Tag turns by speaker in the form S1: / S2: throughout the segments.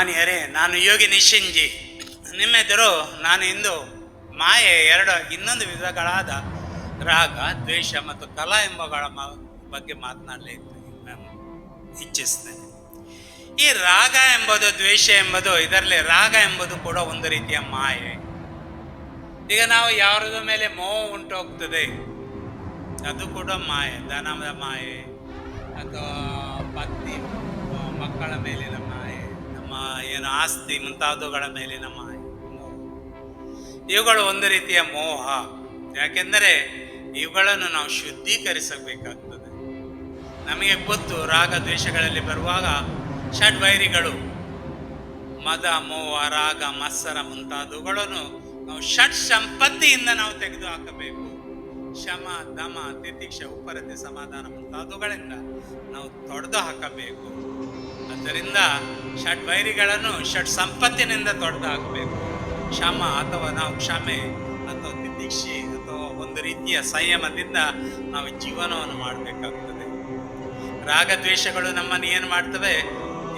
S1: ಮಾನ್ಯರೇ, ನಾನು ಯೋಗಿ ನಿಶಿಂಜಿ. ನಿಮ್ಮೆದುರು ನಾನು ಇಂದು ಮಾಯೆ ಇನ್ನೊಂದು ವಿಧಗಳಾದ ರಾಗ, ದ್ವೇಷ ಮತ್ತು ಕಲಾ ಎಂಬಗಳ ಬಗ್ಗೆ ಮಾತನಾಡಲಿಕ್ಕೆ ಇಚ್ಛಿಸ್ತೇನೆ. ಈ ರಾಗ ಎಂಬುದು, ದ್ವೇಷ ಎಂಬುದು, ಇದರಲ್ಲಿ ರಾಗ ಎಂಬುದು ಕೂಡ ಒಂದು ರೀತಿಯ ಮಾಯೆ. ಈಗ ನಾವು ಯಾರದ ಮೇಲೆ ಮೋಹ ಉಂಟು ಹೋಗ್ತದೆ, ಅದು ಕೂಡ ಮಾಯೆ. ಧನದ ಮಾಯೆ ಅಥವಾ ಪತ್ನಿ ಮಕ್ಕಳ ಮೇಲಿನ ಮಾಯೆ, ನಮ್ಮ ಏನು ಆಸ್ತಿ ಮುಂತಾದವುಗಳ ಮೇಲಿನ ಮಾಯೆ, ಇವುಗಳು ಒಂದು ರೀತಿಯ ಮೋಹ. ಯಾಕೆಂದರೆ ಇವುಗಳನ್ನು ನಾವು ಶುದ್ಧೀಕರಿಸಬೇಕಾಗ್ತದೆ. ನಮಗೆ ಗೊತ್ತು, ರಾಗ ದ್ವೇಷಗಳಲ್ಲಿ ಬರುವಾಗ ಷಡ್ವೈರಿಗಳು ಮದ, ಮೋಹ, ರಾಗ, ಮತ್ಸರ ಮುಂತಾದವುಗಳನ್ನು ನಾವು ಷಟ್ ಸಂಪತ್ತಿಯಿಂದ ನಾವು ತೆಗೆದು ಹಾಕಬೇಕು. ಶಮ, ದಮ, ತಿತಿಕ್ಷ, ಉಪರತಿ, ಸಮಾಧಾನ ಮುಂತಾದವುಗಳಿಂದ ನಾವು ತೊಡೆದು ಹಾಕಬೇಕು. ಆದ್ದರಿಂದ ಷಡ್ವೈರಿಗಳನ್ನು ಷಟ್ ಸಂಪತ್ತಿನಿಂದ ತೊಡೆದು ಹಾಕಬೇಕು. ಶಮ ಅಥವಾ ನಾವು ಕ್ಷಮೆ ಅಥವಾ ತಿತಿಕ್ಷೆ ಅಥವಾ ಒಂದು ರೀತಿಯ ಸಂಯಮದಿಂದ ನಾವು ಜೀವನವನ್ನು ಮಾಡಬೇಕಾಗ್ತದೆ. ರಾಗದ್ವೇಷಗಳು ನಮ್ಮನ್ನು ಏನು ಮಾಡ್ತವೆ,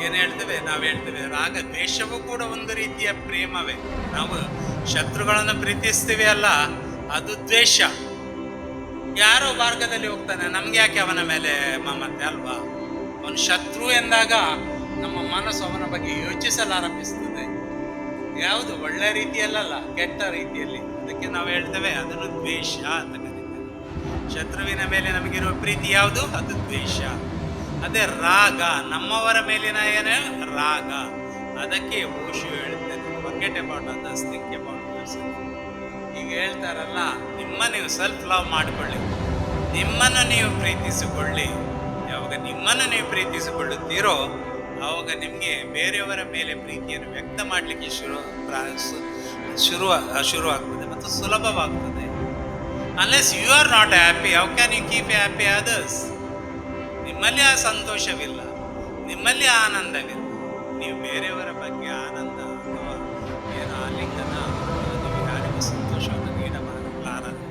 S1: ಏನು ಹೇಳ್ತೇವೆ, ನಾವು ಹೇಳ್ತೇವೆ ರಾಗ ದ್ವೇಷವೂ ಕೂಡ ಒಂದು ರೀತಿಯ ಪ್ರೇಮವೇ. ನಾವು ಶತ್ರುಗಳನ್ನು ಪ್ರೀತಿಸ್ತೀವಿ ಅಲ್ಲ, ಅದು ದ್ವೇಷ. ಯಾರೋ ಮಾರ್ಗದಲ್ಲಿ ಹೋಗ್ತಾನೆ, ನಮ್ಗೆ ಯಾಕೆ ಅವನ ಮೇಲೆ ಮಮತೆ ಅಲ್ವಾ? ಅವನು ಶತ್ರು ಎಂದಾಗ ನಮ್ಮ ಮನಸ್ಸು ಅವನ ಬಗ್ಗೆ ಯೋಚಿಸಲಾರಂಭಿಸ್ತದೆ. ಯಾವುದು ಒಳ್ಳೆ ರೀತಿಯಲ್ಲ, ಕೆಟ್ಟ ರೀತಿಯಲ್ಲಿ. ಅದಕ್ಕೆ ನಾವು ಹೇಳ್ತೇವೆ ಅದನ್ನು ದ್ವೇಷ ಅಂತ ಕರೀತೇವೆ. ಶತ್ರುವಿನ ಮೇಲೆ ನಮಗಿರುವ ಪ್ರೀತಿ ಯಾವುದು? ಅದು ದ್ವೇಷ. ಅದೇ ರಾಗ, ನಮ್ಮವರ ಮೇಲಿನ ಏನೇ ರಾಗ. ಅದಕ್ಕೆ ಓಶು ಹೇಳ್ತೇನೆ, forget about others, think about yourself. ಈಗ ಹೇಳ್ತಾರಲ್ಲ, ನೀವು ಸೆಲ್ಫ್ ಲವ್ ಮಾಡಿಕೊಳ್ಳಿ, ನಿಮ್ಮನ್ನು ನೀವು ಪ್ರೀತಿಸಿಕೊಳ್ಳಿ. ಯಾವಾಗ ನಿಮ್ಮನ್ನು ನೀವು ಪ್ರೀತಿಸಿಕೊಳ್ಳುತ್ತೀರೋ ಆವಾಗ ನಿಮಗೆ ಬೇರೆಯವರ ಮೇಲೆ ಪ್ರೀತಿಯನ್ನು ವ್ಯಕ್ತ ಮಾಡಲಿಕ್ಕೆ ಶುರುವಾಗ್ತದೆ ಮತ್ತು ಸುಲಭವಾಗ್ತದೆ. Unless you are not happy, how can you keep happy others? ನಿಮ್ಮಲ್ಲಿ ಆ ಸಂತೋಷವಿಲ್ಲ, ನಿಮ್ಮಲ್ಲಿ ಆನಂದವಿಲ್ಲ, ನೀವು ಬೇರೆಯವರ ಬಗ್ಗೆ ಆನಂದ ಅಥವಾ ಏನು ಆಲಿಂಗನ ಯಾರಿಗೂ ಸಂತೋಷವನ್ನು ನೀಡಲಾರದು.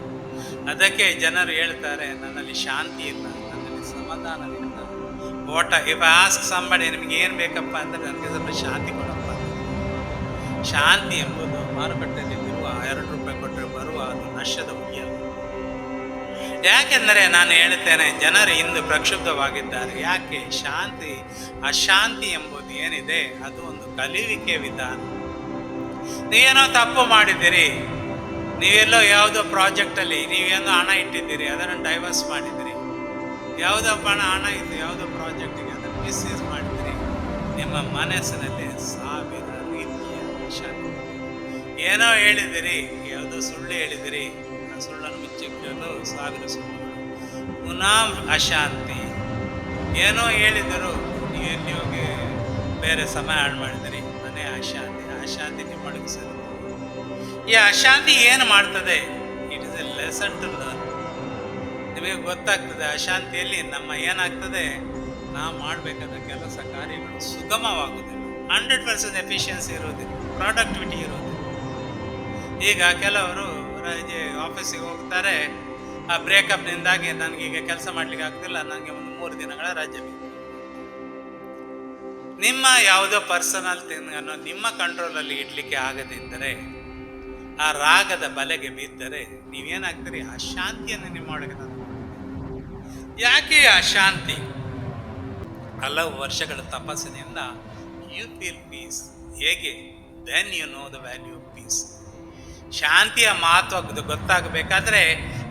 S1: ಅದಕ್ಕೆ ಜನರು ಹೇಳ್ತಾರೆ, ನನ್ನಲ್ಲಿ ಶಾಂತಿ ಇಲ್ಲ, ನನ್ನಲ್ಲಿ ಸಮಾಧಾನವಿಲ್ಲ. ಇಫ್ ಐ ಆಸ್ಕ್ ಸಂಬಡಿ, ನಿಮ್ಗೆ ಏನು ಬೇಕಪ್ಪ ಅಂದರೆ ನನಗೆ ಸ್ವಲ್ಪ ಶಾಂತಿ ಕೊಡಪ್ಪ. ಶಾಂತಿ ಎಂಬುದು ಮಾರುಕಟ್ಟೆಯಲ್ಲಿ ಇರುವ 2 ರೂಪಾಯಿ ಕೊಟ್ಟರೆ ಬರುವ ಅದು ನಶ್ಯದ ಉಗಿಯಲ್ಲ. ಯಾಕೆಂದರೆ ನಾನು ಹೇಳ್ತೇನೆ, ಜನರು ಇಂದು ಪ್ರಕ್ಷುಬ್ಧವಾಗಿದ್ದಾರೆ. ಯಾಕೆ? ಶಾಂತಿ, ಅಶಾಂತಿ ಎಂಬುದು ಏನಿದೆ ಅದು ಒಂದು ಕಲಿಯುವಿಕೆ ವಿಧಾನ. ನೀವೇನೋ ತಪ್ಪು ಮಾಡಿದ್ದೀರಿ, ನೀವೆಲ್ಲೋ ಯಾವುದೋ ಪ್ರಾಜೆಕ್ಟಲ್ಲಿ ನೀವೇನೋ ಹಣ ಇಟ್ಟಿದ್ದೀರಿ, ಅದನ್ನು ಡೈವರ್ಸ್ ಮಾಡಿದ್ದೀರಿ. ಯಾವುದೋ ಹಣ ಇತ್ತು ಯಾವುದೋ ಪ್ರಾಜೆಕ್ಟಿಗೆ, ಅದನ್ನು ಮಿಸ್ಯೂಸ್ ಮಾಡಿದ್ದೀರಿ. ನಿಮ್ಮ ಮನಸ್ಸಿನಲ್ಲಿ 1000 ರೀತಿಯ ಅಶಾಂತಿ. ಏನೋ ಹೇಳಿದಿರಿ, ಯಾವುದೋ ಸುಳ್ಳು ಹೇಳಿದಿರಿ, ಆ ಸುಳ್ಳನ್ನು ಮುಚ್ಚಿಕೊಳ್ಳಲು 1000 ಸುಳ್ಳುಗಳು. ಪುನಃ ಅಶಾಂತಿ. ಏನೋ ಹೇಳಿದರು, ನೀವೆಲ್ಲಿ ಹೋಗಿ ಬೇರೆ ಸಮಯ ಹಾಳು ಮಾಡಿದಿರಿ, ಮನೆ ಅಶಾಂತಿ. ಅಶಾಂತಿ ನಿಮ್ಮೊಳಗೆ ಸೇರುತ್ತದೆ. ಈ ಅಶಾಂತಿ ಏನು ಮಾಡ್ತದೆ? It is a lesson to learn. ನಿಮಗೆ ಗೊತ್ತಾಗ್ತದೆ ಅಶಾಂತಿಯಲ್ಲಿ ನಮ್ಮ ಏನಾಗ್ತದೆ, ನಾವು ಮಾಡಬೇಕಾದ ಕೆಲಸ ಕಾರ್ಯಗಳು ಸುಗಮವಾಗುವುದಿಲ್ಲ. 100% ಎಫಿಷಿಯನ್ಸಿ ಇರೋದಿಲ್ಲ, ಪ್ರಾಡಕ್ಟಿವಿಟಿ ಇರೋದಿಲ್ಲ. ಈಗ ಕೆಲವರು ಆಫೀಸಿಗೆ ಹೋಗ್ತಾರೆ, ಆ ಬ್ರೇಕಪ್ನಿಂದಾಗಿ ನನಗೀಗ ಕೆಲಸ ಮಾಡಲಿಕ್ಕೆ ಆಗ್ತಿಲ್ಲ, ನನಗೆ ಒಂದು 3 ದಿನಗಳ ರಜೆ ಬೇಕು. ನಿಮ್ಮ ಯಾವುದೋ ಪರ್ಸನಲ್ ಥಿಂಗನ್ನು ನಿಮ್ಮ ಕಂಟ್ರೋಲಲ್ಲಿ ಇಡಲಿಕ್ಕೆ ಆಗದಿದ್ದರೆ, ಆ ರಾಗದ ಬಲೆಗೆ ಬಿದ್ದರೆ ನೀವೇನಾಗ್ತೀರಿ? ಅಶಾಂತಿಯನ್ನು ನಿಮ್ಮೊಳಗೆ ತಂದು. ಯಾಕೆ ಅಶಾಂತಿ? ಹಲವು ವರ್ಷಗಳ ತಪಸ್ಸಿನಿಂದ ಯು ಫೀಲ್ ಪೀಸ್. ಹೇಗೆ? Then you know the value of peace. ಶಾಂತಿಯ ಮಹತ್ವ ಗೊತ್ತಾಗಬೇಕಾದ್ರೆ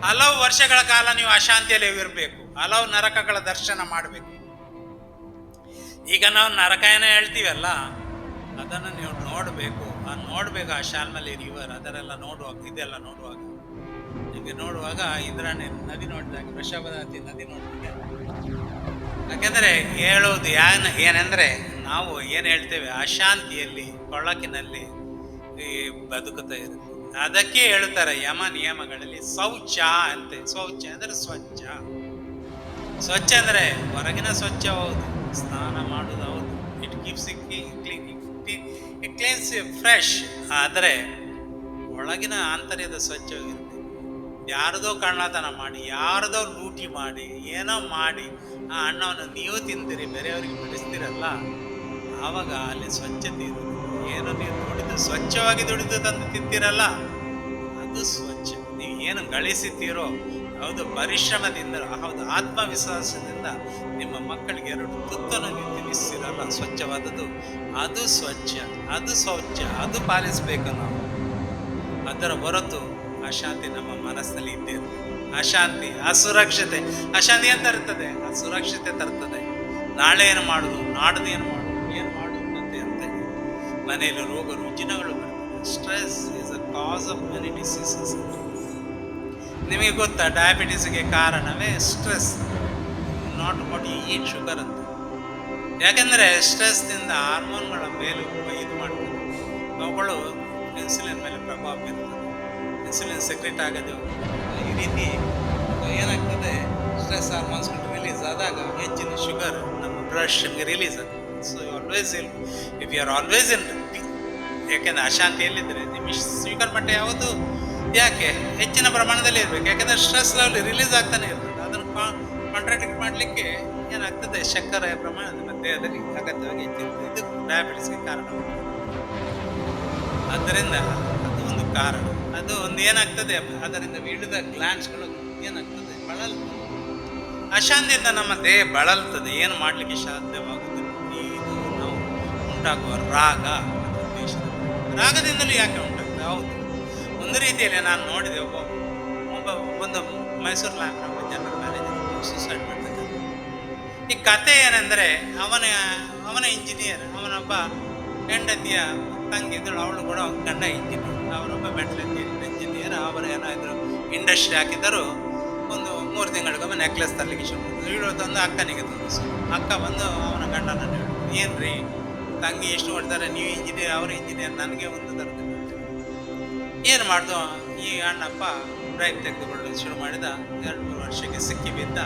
S1: ಹಲವು ವರ್ಷಗಳ ಕಾಲ ನೀವು ಅಶಾಂತಿಯಲ್ಲಿ ಇರಬೇಕು. ಹಲವು ನರಕಗಳ ದರ್ಶನ ಮಾಡಬೇಕು. ಈಗ ನಾವು ನರಕ ಏನೋ ಹೇಳ್ತೀವಲ್ಲ, ಅದನ್ನು ನೀವು ನೋಡಬೇಕು. ನೋಡಬೇಕು. ಆ ಶಾಲ್ಮಲಿ ರಿವರ್ ಅದರೆಲ್ಲ ನೋಡುವಾಗ, ಇದೆಲ್ಲ ನೋಡುವಾಗ, ನಿಮಗೆ ನೋಡುವಾಗ ಇಂದ್ರಾಣಿ ನದಿ ನೋಡಿದಾಗ, ವೃಷಭಾವತಿ ನದಿ ನೋಡಿದಾಗ. ಯಾಕೆಂದರೆ ಹೇಳೋದು ಏನೆಂದರೆ, ನಾವು ಏನು ಹೇಳ್ತೇವೆ, ಅಶಾಂತಿಯಲ್ಲಿ ಕೊಳಕಿನಲ್ಲಿ ಬದುಕುತ್ತಾ ಇರುತ್ತೆ. ಅದಕ್ಕೆ ಹೇಳುತ್ತಾರೆ ಯಮ ನಿಯಮಗಳಲ್ಲಿ ಶೌಚ ಅಂತೆ. ಶೌಚ ಅಂದರೆ ಸ್ವಚ್ಛ. ಸ್ವಚ್ಛ ಅಂದರೆ ಹೊರಗಿನ ಸ್ವಚ್ಛ ಹೌದು, ಸ್ನಾನ ಮಾಡೋದು ಹೌದು, it keeps it cleanse fresh. ಆದರೆ ಒಳಗಿನ ಆಂತರ್ಯದ ಸ್ವಚ್ಛವಿರುತ್ತೆ. ಯಾರದೋ ಕಳ್ಳತನ ಮಾಡಿ, ಯಾರದೋ ಲೂಟಿ ಮಾಡಿ, ಏನೋ ಮಾಡಿ ಆ ಹಣ್ಣವನ್ನು ನೀವು ತಿಂತೀರಿ, ಬೇರೆಯವರಿಗೆ ಬಿಡಿಸ್ತೀರಲ್ಲ, ಆವಾಗ ಅಲ್ಲಿ ಸ್ವಚ್ಛತೆ ಇರೋದು. ಏನು ನೀವು ದುಡಿದು ಸ್ವಚ್ಛವಾಗಿ ದುಡಿದು ತಂದು ತಿಂತೀರಲ್ಲ, ಅದು ಸ್ವಚ್ಛ. ನೀವು ಏನು ಗಳಿಸುತ್ತೀರೋ, ಹೌದು ಪರಿಶ್ರಮದಿಂದ, ಹೌದು ಆತ್ಮವಿಶ್ವಾಸದಿಂದ ನಿಮ್ಮ ಮಕ್ಕಳಿಗೆ 2 ತುತ್ತನ್ನು ನೀವು ತಿನ್ನಿಸ್ತೀರಲ್ಲ, ಸ್ವಚ್ಛವಾದದ್ದು, ಅದು ಸ್ವಚ್ಛ, ಅದು ಸ್ವಚ್ಛ, ಅದು ಪಾಲಿಸಬೇಕು ನಾವು. ಅದರ ಹೊರತು ಅಶಾಂತಿ ನಮ್ಮ ಮನಸ್ಸಿನಲ್ಲಿ ಇದ್ದೇ ಇರ್ತದೆ. ಅಶಾಂತಿ, ಅಸುರಕ್ಷತೆ. ಅಶಾಂತಿ ಏನು ತರುತ್ತದೆ? ಅಸುರಕ್ಷತೆ ತರ್ತದೆ. ನಾಳೆ ಏನು ಮಾಡುದು, ನಾಡ್ದು ಏನು ಮಾಡುದು ಅಂತ ಮನೆಯಲ್ಲಿ ರೋಗ ರುಜಿನಗಳು ಬರ್ತದೆ. Stress is a cause of many diseases. ನಿಮಗೆ ಗೊತ್ತಾ, ಡಯಾಬಿಟಿಸ್ಗೆ ಕಾರಣವೇ stress, not what you eat, sugar ಅಂತ. ಯಾಕೆಂದರೆ ಸ್ಟ್ರೆಸ್ನಿಂದ ಹಾರ್ಮೋನ್ಗಳ ಮೇಲೆ ಇದು ಮಾಡ್ತದೆ, ಅವುಗಳು ಇನ್ಸುಲಿನ್ ಮೇಲೆ ಪ್ರಭಾವ ಬೀರ್ತದೆ. ಇನ್ಸುಲಿನ್ ಸೆಕ್ರೆಟ್ ಆಗೋದು ಈ ರೀತಿ ಏನಾಗ್ತದೆ, ಸ್ಟ್ರೆಸ್ ಹಾರ್ಮೋನ್ಸ್ಗಳು ರಿಲೀಸ್ ಆದಾಗ ಹೆಚ್ಚಿನ ಶುಗರ್ ನಮ್ಮ ಬ್ಲಡ್ ಶುಗರ್ ರಿಲೀಸ್ ಆಗ್ತದೆ. So always if you are always in, ಯಾಕೆಂದರೆ ಅಶಾಂತಿಯಲ್ಲಿದ್ದರೆ ನಿಮ್ಮ ಸ್ವೀಕಾರ ಮಟ್ಟ ಯಾವುದು ಯಾಕೆ ಹೆಚ್ಚಿನ ಪ್ರಮಾಣದಲ್ಲಿ ಇರಬೇಕು. ಯಾಕೆಂದರೆ ಸ್ಟ್ರೆಸ್ ಲೆವೆಲ್ ರಿಲೀಸ್ ಆಗ್ತಾನೆ ಇರ್ತದೆ. ಅದನ್ನು ಕಾಂಟ್ರಾಕ್ಟ್ ಮಾಡಲಿಕ್ಕೆ ಏನಾಗ್ತದೆ, ಸಕ್ಕರೆಯ ಪ್ರಮಾಣ ನಮ್ಮ ದೇಹದಲ್ಲಿ ಅಗತ್ಯವಾಗಿ ಹೆಚ್ಚಿರ್ತದೆ. ಇದು ಡಯಾಬಿಟಿಸ್ಗೆ ಕಾರಣ. ಆದ್ದರಿಂದ ಅದು ಒಂದು ಕಾರಣ. ಅದು ಒಂದು ಏನಾಗ್ತದೆ, ಅದರಿಂದ ವಿವಿಧ ಗ್ಲ್ಯಾಂಡ್ಸ್ಗಳು ಏನಾಗ್ತದೆ, ಬಳಲ್ತದೆ. ಅಶಾಂತಿಯಿಂದ ನಮ್ಮ ದೇಹ ಬಳಲ್ತದೆ, ಏನು ಮಾಡಲಿಕ್ಕೆ ಸಾಧ್ಯವಾಗುವುದಿಲ್ಲ. ಇದು ನಾವು ಉಂಟಾಗುವ ರಾಗ, ರಾಗದಿಂದಲೂ ಯಾಕೆ ಉಂಟಾಗ್ತದೆ? ಹೌದು, ಒಂದು ರೀತಿಯಲ್ಲಿ ನಾನು ನೋಡಿದೆ, ಒಂದು ಮೈಸೂರು ಲ್ಯಾಂಡ್ ನಮ್ಮ ಜನರಲ್ ಮ್ಯಾನೇಜರ್ ಸೂಸೈಡ್ ಮಾಡ್ತಿದ್ದ. ಈ ಕತೆ ಏನೆಂದರೆ, ಅವನ ಇಂಜಿನಿಯರ್, ಅವನೊಬ್ಬ ಹೆಂಡತಿಯ ತಂಗಿದ್ದಳು, ಅವಳು ಕೂಡ ಗಂಡ ಇಂಜಿನಿಯರ್, ಅವನೊಬ್ಬ ಮೆಟಲ್ ಇಂಜಿನಿಯರ್. ಅವರು ಏನಾದರೂ ಇಂಡಸ್ಟ್ರಿ ಹಾಕಿದ್ದರು. ಒಂದು 3 ತಿಂಗಳಿಗೊಮ್ಮೆ ನೆಕ್ಲೆಸ್ ತರಲಿಕ್ಕೆ ಶುರು ಮಾಡಿದ್ರು. ಇವಳು ತಂದು ಅಕ್ಕನಿಗೆ ತೋರಿಸು. ಅಕ್ಕ ಬಂದು ಅವನ ಗಂಡನನ್ನು ಹೇಳು, ಏನ್ರಿ ತಂಗಿ ಎಷ್ಟು ಕೊಡ್ತಾರೆ, ನೀವು ಇಂಜಿನಿಯರ್, ಅವರು ಇಂಜಿನಿಯರ್, ನನಗೆ ಒಂದು ತರದಿಲ್ಲ. ಏನು ಮಾಡ್ದು, ಈ ಅಣ್ಣಪ್ಪ ಬ್ರೈಕ್ ತೆಗೆದುಕೊಳ್ಳಲು ಶುರು ಮಾಡಿದ. 2-3 ವರ್ಷಕ್ಕೆ ಸಿಕ್ಕಿ ಬಿದ್ದ,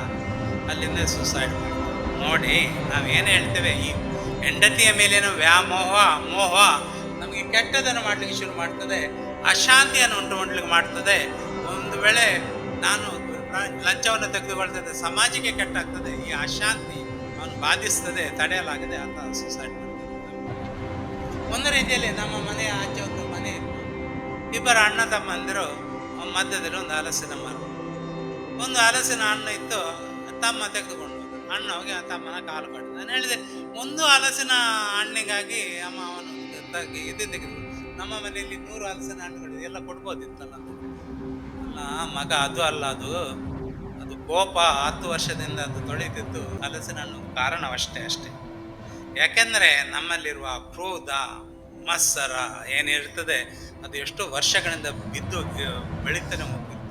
S1: ಅಲ್ಲಿಂದ ಸೂಸೈಡ್ ಮಾಡಿದ. ನೋಡಿ, ನಾವೇನು ಹೇಳ್ತೇವೆ, ಈ ಹೆಂಡತಿಯ ಮೇಲೇನೋ ವ್ಯಾಮೋಹ, ಮೋಹ ನಮಗೆ ಕೆಟ್ಟದನ್ನು ಮಾಡಲಿಕ್ಕೆ ಶುರು ಮಾಡ್ತದೆ, ಅಶಾಂತಿಯನ್ನು ಉಂಟು ಮಾಡಲಿಕ್ಕೆ ಮಾಡ್ತದೆ. ಒಂದು ವೇಳೆ ನಾನು ಲಂಚವನ್ನು ತೆಗೆದುಕೊಳ್ತದೆ, ಸಮಾಜಕ್ಕೆ ಕೆಟ್ಟಾಗ್ತದೆ. ಈ ಅಶಾಂತಿ ಅವನು ಬಾಧಿಸ್ತದೆ, ತಡೆಯಲಾಗದೆ ಆತ ಸೂಸೈಡ್ ಮಾಡ್ತದೆ. ಒಂದು ರೀತಿಯಲ್ಲಿ ನಮ್ಮ ಮನೆಯ ಆಚೆ ಒಂದು ಮನೆ ಇತ್ತು. ಇಬ್ಬರು ಅಣ್ಣ ತಮ್ಮಂದಿರು, ಮಧ್ಯದಲ್ಲಿ ಒಂದು ಹಲಸಿನ ಮರ, ಒಂದು ಹಲಸಿನ ಹಣ್ಣು ಇತ್ತು. ತಮ್ಮ ತೆಗೆದುಕೊಂಡು ಅಣ್ಣ ಹೋಗಿ ಆ ತಮ್ಮನ ಕಾಲು ಕಟ್ಟಿದ. ನಾನು ಹೇಳಿದೆ, ಒಂದು ಹಲಸಿನ ಹಣ್ಣಿಗಾಗಿ ಅಮ್ಮ ಅವನು ಇದು ತೆಗೆದು, ನಮ್ಮ ಮನೆಯಲ್ಲಿ 100 ಹಲಸಿನ ಹಣ್ಣುಗಳಿದೆ, ಎಲ್ಲ ಕೊಡ್ಬೋದಿತ್ತಲ್ಲ. ಅಲ್ಲ ಮಗ, ಅದು ಅಲ್ಲ, ಅದು ಕೋಪ 10 ವರ್ಷದಿಂದ ಅದು ತೊಳೆದಿದ್ದು ಹಲಸಿನ ಹಣ್ಣು ಕಾರಣವಷ್ಟೇ. ಯಾಕೆಂದರೆ ನಮ್ಮಲ್ಲಿರುವ ಕ್ರೋಧ, ಮತ್ಸರ ಏನಿರ್ತದೆ, ಅದು ಎಷ್ಟೋ ವರ್ಷಗಳಿಂದ ಬಿದ್ದು ಬೆಳೀತಾನೆ ಹೋಗ್ತಿರ್ತದೆ.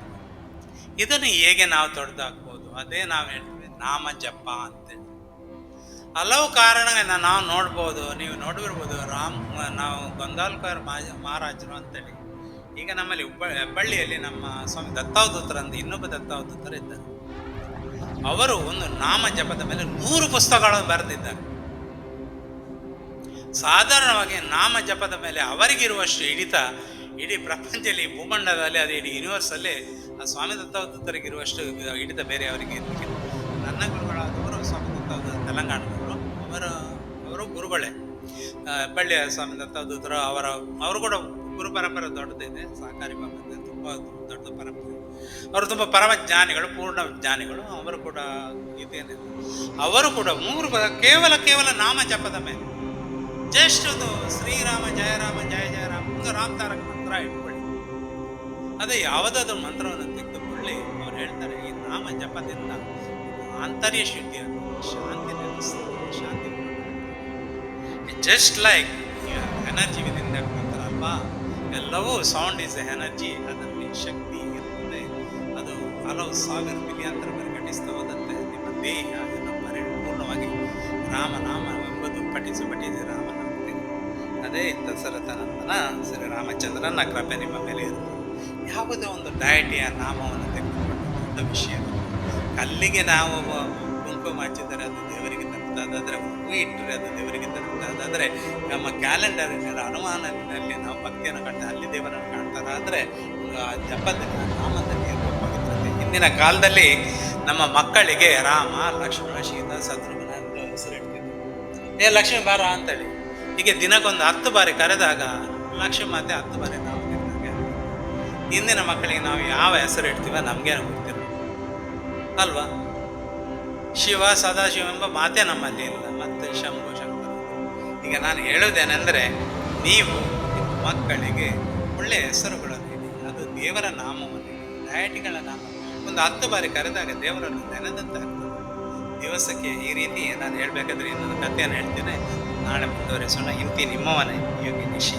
S1: ಇದನ್ನು ಹೇಗೆ ನಾವು ತೊಡೆದಾಕ್ಬೋದು? ಅದೇ ನಾವು ಹೇಳ್ತೀವಿ ನಾಮ ಜಪ ಅಂತೇಳಿ. ಹಲವು ಕಾರಣಗಳನ್ನ ನಾವು ನೋಡ್ಬೋದು, ನೀವು ನೋಡಿರ್ಬೋದು. ನಾವು ಗೊಂದಾಲ್ಕರ್ ಮಹಾರಾಜರು ಅಂತೇಳಿ, ಈಗ ನಮ್ಮಲ್ಲಿ ಹುಬ್ಬಳ್ಳಿಯಲ್ಲಿ ನಮ್ಮ ಸ್ವಾಮಿ ದತ್ತಾವಧೂತರ ಅಂತ ಇನ್ನೊಬ್ಬ ದತ್ತಾವಧೂತರ ಇದ್ದಾರೆ. ಅವರು ಒಂದು ನಾಮ ಜಪದ ಮೇಲೆ 100 ಪುಸ್ತಕಗಳನ್ನು ಬರೆದಿದ್ದಾರೆ. ಸಾಧಾರಣವಾಗಿ ನಾಮ ಜಪದ ಮೇಲೆ ಅವರಿಗಿರುವಷ್ಟು ಹಿಡಿತ ಇಡೀ ಪ್ರಪಂಚದಲ್ಲಿ, ಭೂಮಂಡಲದಲ್ಲಿ, ಅದು ಇಡೀ ಯೂನಿವರ್ಸಲ್ಲಿ ಆ ಸ್ವಾಮಿ ದತ್ತಾವಧೂತರಿಗಿರುವಷ್ಟು ಹಿಡಿತ ಬೇರೆ ಅವರಿಗೆ ಇರಲಿಕ್ಕಿಲ್ಲ. ನನ್ನ ಗುರುಗಳಾದವರು ಸ್ವಾಮಿ ದತ್ತಾವಧೂತ ತೆಲಂಗಾಣದವರು, ಅವರು ಗುರುಗಳೇ. ಬಳ್ಳಿಯ ಸ್ವಾಮಿ ದತ್ತಾವಧೂತರು ಅವರು ಕೂಡ ಗುರು ಪರಂಪರೆ ದೊಡ್ಡದಿದೆ. ಸಹಕಾರಿ ಬಾಬಾ ತುಂಬ ದೊಡ್ಡ ಪರಂಪರೆ. ಅವರು ತುಂಬ ಪರಮ ಜ್ಞಾನಿಗಳು, ಪೂರ್ಣ ಜ್ಞಾನಿಗಳು. ಅವರು ಕೂಡ ಇದೇನಿದೆ, ಅವರು ಕೂಡ 3 ಕೇವಲ ನಾಮ ಜಪದ ಮೇಲೆ, ಜಸ್ಟ್ ಒಂದು ಶ್ರೀರಾಮ ಜಯ ರಾಮ ಜಯ ಜಯ ರಾಮ, ಒಂದು ರಾಮ್ ತಾರಕ ಮಂತ್ರ ಇಟ್ಕೊಳ್ಳಿ. ಅದೇ ಯಾವುದಾದ್ರೂ ಮಂತ್ರವನ್ನು ತೆಗೆದುಕೊಳ್ಳಿ. ಅವ್ರು ಹೇಳ್ತಾರೆ, ಈ ನಾಮ ಜಪದಿಂದ ಆಂತರ್ಯ ಶುದ್ಧಿ ಆಗ್ತದೆ, ಶಾಂತಿ ನೆಲೆಸ್ತದೆ, ಶಾಂತಿ just like energy within that ಅಂತಾರಲ್ವಾ, ಎಲ್ಲವೂ ಸೌಂಡ್ ಈಸ್ ಎನರ್ಜಿ, ಅದರಲ್ಲಿ ಶಕ್ತಿ ಇರ್ತದೆ. ಅದು ಹಲವು ಸಾವಿರ ಮಿಲಿಯಾಂತರ ಘಟಿಸ್ತಾ ಹೋದಂತೆ ನಿಮ್ಮ ದೇಹ ಎಲ್ಲ ಪರಿಪೂರ್ಣವಾಗಿ ರಾಮನಾಮ ಎಂಬುದು ಪಠಿಸಿ ರಾಮನಾಮ. ಅದೇ ದಶರಥನಂದನ ಶ್ರೀರಾಮಚಂದ್ರನ ಕೃಪೆ ನಿಮ್ಮ ಮೇಲೆ ಇರ್ತದೆ. ಯಾವುದೇ ಒಂದು ಡಯಟಿಯ ನಾಮವನ್ನು ತೆಗೆದುಕೊಂಡು ದೊಡ್ಡ ವಿಷಯ. ಕಲ್ಲಿಗೆ ನಾವು ಕುಂಕುಮ ಹಚ್ಚಿದರೆ ಅದು ದೇವರಿಗೆ ತರುತ್ತಾದಾದರೆ, ಹೂ ಇಟ್ಟರೆ ಅದು ದೇವರಿಗೆ ತರುತ್ತಾದಾದರೆ, ನಮ್ಮ ಕ್ಯಾಲೆಂಡರಿನ ಅನುಮಾನದಲ್ಲಿ ನಾವು ಭಕ್ತಿಯನ್ನು ಕಂಡು ಅಲ್ಲಿ ದೇವರನ್ನು ಕಾಣ್ತಾರಾದರೆ, ಜಪದ ನಾಮದಲ್ಲಿ ಇರುವ ಪವಿತ್ರತೆ. ಹಿಂದಿನ ಕಾಲದಲ್ಲಿ ನಮ್ಮ ಮಕ್ಕಳಿಗೆ ರಾಮ, ಲಕ್ಷ್ಮಣ, ಸೀತಾ, ಶತ್ರುಘ್ನ ಅಂತ ಹೆಸರಿಡ್ತಿದ್ರು. ಏ ಲಕ್ಷ್ಮಿ ಬಾರ ಅಂತೇಳಿ. ಹೀಗೆ ದಿನಕ್ಕೊಂದು 10 ಬಾರಿ ಕರೆದಾಗ ಲಕ್ಷ್ಮಿ ಮಾತೆ 10 ಬಾರಿ ನಾವು ಕರೆದಾಗ ಇಂದಿನ ಮಕ್ಕಳಿಗೆ ನಾವು ಯಾವ ಹೆಸರು ಇಡ್ತೀವ ನಮಗೇನು ಗೊತ್ತಿಲ್ಲ ಅಲ್ವಾ? ಶಿವ ಸದಾಶಿವ ಎಂಬ ಮಾತೇ ನಮ್ಮಲ್ಲಿ ಇಲ್ಲ, ಮತ್ತು ಶಂಭು ಶಂಕರ. ಈಗ ನಾನು ಹೇಳುವುದೇನೆಂದರೆ, ನೀವು ನಿಮ್ಮ ಮಕ್ಕಳಿಗೆ ಒಳ್ಳೆಯ ಹೆಸರುಗಳನ್ನು ಇಡಿ, ಅದು ದೇವರ ನಾಮವನ್ನು ಡಯಟಿಗಳ ನಾಮ. ಒಂದು 10 ಬಾರಿ ಕರೆದಾಗ ದೇವರನ್ನು ನೆನೆದಂತಾಗ್ತದೆ. ದಿವಸಕ್ಕೆ ಈ ರೀತಿ ನಾನು ಹೇಳಬೇಕಾದ್ರೆ ಇನ್ನೊಂದು ಕಥೆಯನ್ನು ಹೇಳ್ತೇನೆ, ನಾಳೆ ಮುಂದುವರಿಸೋಣ. ಇಂತಿ ನಿಮ್ಮವನೇ ಯೋಗಿ ನಿಶಿ.